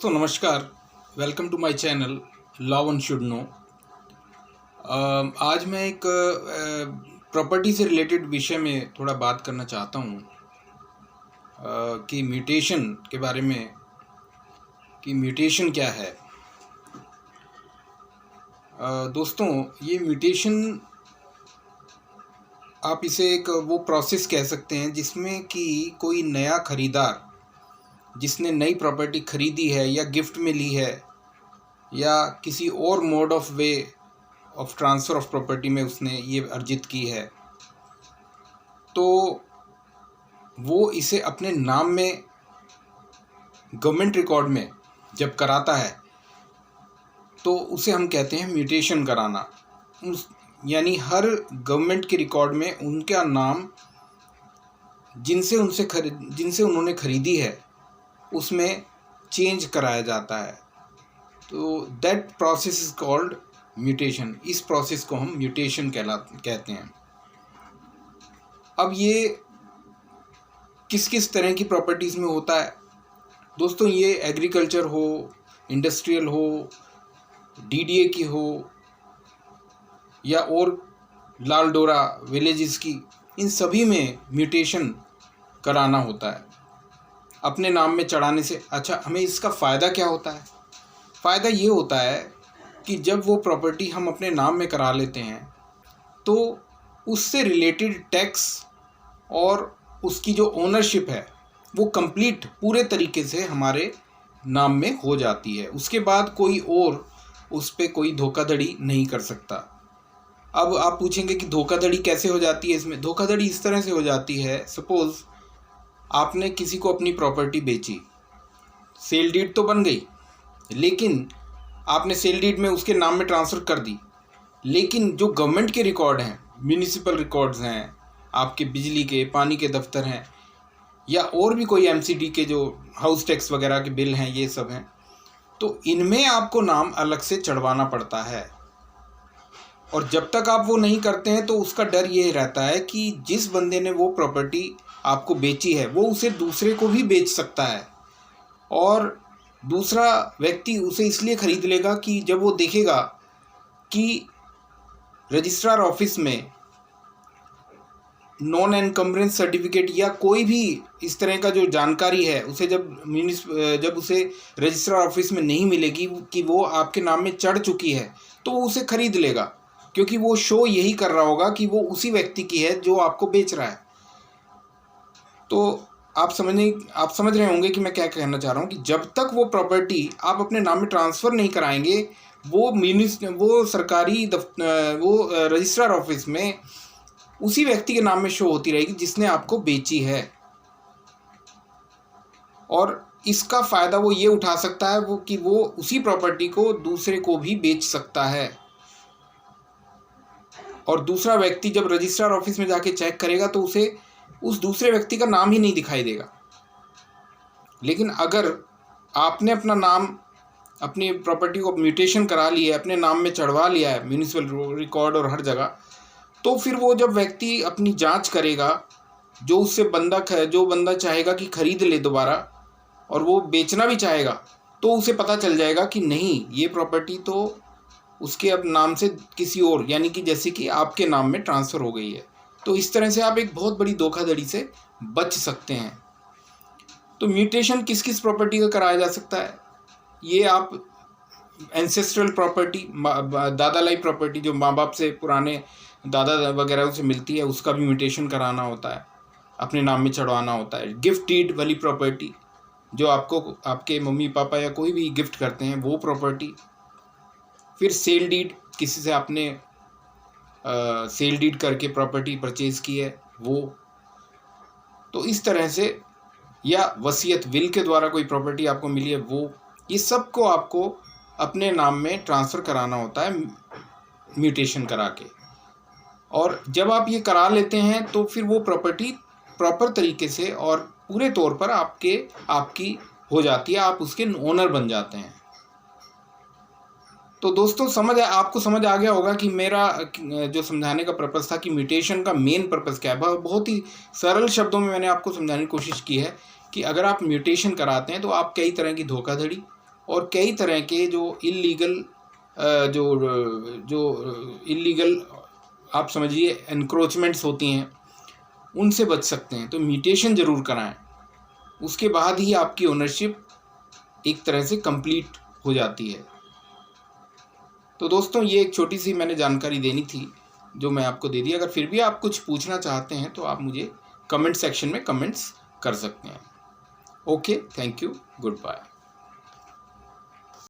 दोस्तों नमस्कार। Welcome to my channel law one should know. आज मैं एक प्रॉपर्टी से रिलेटेड विषय में थोड़ा बात करना चाहता हूँ कि म्यूटेशन के बारे में, कि म्यूटेशन क्या है। दोस्तों ये म्यूटेशन आप इसे एक वो प्रोसेस कह सकते हैं जिसमें कि कोई नया खरीदार जिसने नई प्रॉपर्टी खरीदी है या गिफ्ट में ली है या किसी और mode of way of transfer of property में उसने ये अर्जित की है, तो वो इसे अपने नाम में गवर्नमेंट रिकॉर्ड में जब कराता है तो उसे हम कहते हैं म्यूटेशन कराना। यानी हर गवर्नमेंट के रिकॉर्ड में उनका नाम जिनसे उन्होंने खरीदी है उसमें चेंज कराया जाता है। तो that process is called mutation. इस प्रोसेस को हम म्यूटेशन कहते हैं। अब ये किस किस तरह की प्रॉपर्टीज़ में होता है दोस्तों? ये एग्रीकल्चर हो, इंडस्ट्रियल हो, डीडीए की हो या और लाल डोरा विलेजेस की, इन सभी में म्यूटेशन कराना होता है अपने नाम में चढ़ाने से। अच्छा, हमें इसका फ़ायदा क्या होता है? फ़ायदा ये होता है कि जब वो प्रॉपर्टी हम अपने नाम में करा लेते हैं तो उससे रिलेटेड टैक्स और उसकी जो ओनरशिप है वो कंप्लीट पूरे तरीके से हमारे नाम में हो जाती है। उसके बाद कोई और उस पर कोई धोखाधड़ी नहीं कर सकता। अब आप पूछेंगे कि धोखाधड़ी कैसे हो जाती है? इसमें धोखाधड़ी इस तरह से हो जाती है, सपोज़ आपने किसी को अपनी प्रॉपर्टी बेची, सेल डीड तो बन गई, लेकिन आपने सेल डीड में उसके नाम में ट्रांसफ़र कर दी, लेकिन जो गवर्नमेंट के रिकॉर्ड हैं, म्यूनिसिपल रिकॉर्ड्स हैं, आपके बिजली के, पानी के दफ्तर हैं या और भी कोई एमसीडी के जो हाउस टैक्स वगैरह के बिल हैं, ये सब हैं, तो इनमें आपको नाम अलग से चढ़वाना पड़ता है। और जब तक आप वो नहीं करते हैं तो उसका डर ये रहता है कि जिस बंदे ने वो प्रॉपर्टी आपको बेची है वो उसे दूसरे को भी बेच सकता है, और दूसरा व्यक्ति उसे इसलिए ख़रीद लेगा कि जब वो देखेगा कि रजिस्ट्रार ऑफिस में नॉन एनकम्बरेंस सर्टिफिकेट या कोई भी इस तरह का जो जानकारी है उसे जब उसे रजिस्ट्रार ऑफिस में नहीं मिलेगी कि वो आपके नाम में चढ़ चुकी है, तो वो उसे ख़रीद लेगा, क्योंकि वो शो यही कर रहा होगा कि वो उसी व्यक्ति की है जो आपको बेच रहा है। तो आप समझ रहे होंगे कि मैं क्या कहना चाह रहा हूँ कि जब तक वो प्रॉपर्टी आप अपने नाम में ट्रांसफ़र नहीं कराएंगे वो सरकारी वो रजिस्ट्रार ऑफिस में उसी व्यक्ति के नाम में शो होती रहेगी जिसने आपको बेची है। और इसका फ़ायदा वो ये उठा सकता है कि वो उसी प्रॉपर्टी को दूसरे को भी बेच सकता है, और दूसरा व्यक्ति जब रजिस्ट्रार ऑफिस में जाके चेक करेगा तो उसे उस दूसरे व्यक्ति का नाम ही नहीं दिखाई देगा। लेकिन अगर आपने अपना नाम, अपनी प्रॉपर्टी को म्यूटेशन करा लिया है, अपने नाम में चढ़वा लिया है म्यूनिसिपल रिकॉर्ड और हर जगह, तो फिर वो जब व्यक्ति अपनी जांच करेगा, जो बंदा चाहेगा कि ख़रीद ले दोबारा और वो बेचना भी चाहेगा, तो उसे पता चल जाएगा कि नहीं, ये प्रॉपर्टी तो उसके अब नाम से किसी और, यानी कि जैसे कि आपके नाम में ट्रांसफ़र हो गई है। तो इस तरह से आप एक बहुत बड़ी धोखाधड़ी से बच सकते हैं। तो म्यूटेशन किस किस प्रॉपर्टी का कराया जा सकता है? ये आप एंसेस्ट्रल प्रॉपर्टी, दादा लाई प्रॉपर्टी, जो माँ बाप से, पुराने दादा वगैरह से मिलती है, उसका भी म्यूटेशन कराना होता है, अपने नाम में चढ़वाना होता है। गिफ्ट डीड वाली प्रॉपर्टी, जो आपको आपके मम्मी पापा या कोई भी गिफ्ट करते हैं, वो प्रॉपर्टी। फिर सेल डीड, किसी से आपने सेल डीड करके प्रॉपर्टी परचेज़ की है, वो। तो इस तरह से, या वसीयत, विल के द्वारा कोई प्रॉपर्टी आपको मिली है, वो। ये सब को आपको अपने नाम में ट्रांसफ़र कराना होता है म्यूटेशन करा के। और जब आप ये करा लेते हैं तो फिर वो प्रॉपर्टी प्रॉपर तरीके से और पूरे तौर पर आपकी हो जाती है, आप उसके ओनर बन जाते हैं। तो दोस्तों आपको समझ आ गया होगा कि मेरा जो समझाने का पर्पज़ था कि म्यूटेशन का मेन पर्पज़ क्या है। बहुत ही सरल शब्दों में मैंने आपको समझाने की कोशिश की है कि अगर आप म्यूटेशन कराते हैं तो आप कई तरह की धोखाधड़ी और कई तरह के जो इलीगल आप समझिए एनक्रोचमेंट्स होती हैं, उनसे बच सकते हैं। तो म्यूटेशन ज़रूर कराएं, उसके बाद ही आपकी ओनरशिप एक तरह से कंप्लीट हो जाती है। तो दोस्तों, ये एक छोटी सी मैंने जानकारी देनी थी जो मैं आपको दे दी। अगर फिर भी आप कुछ पूछना चाहते हैं तो आप मुझे कमेंट सेक्शन में कमेंट्स कर सकते हैं। Okay, thank you, good bye.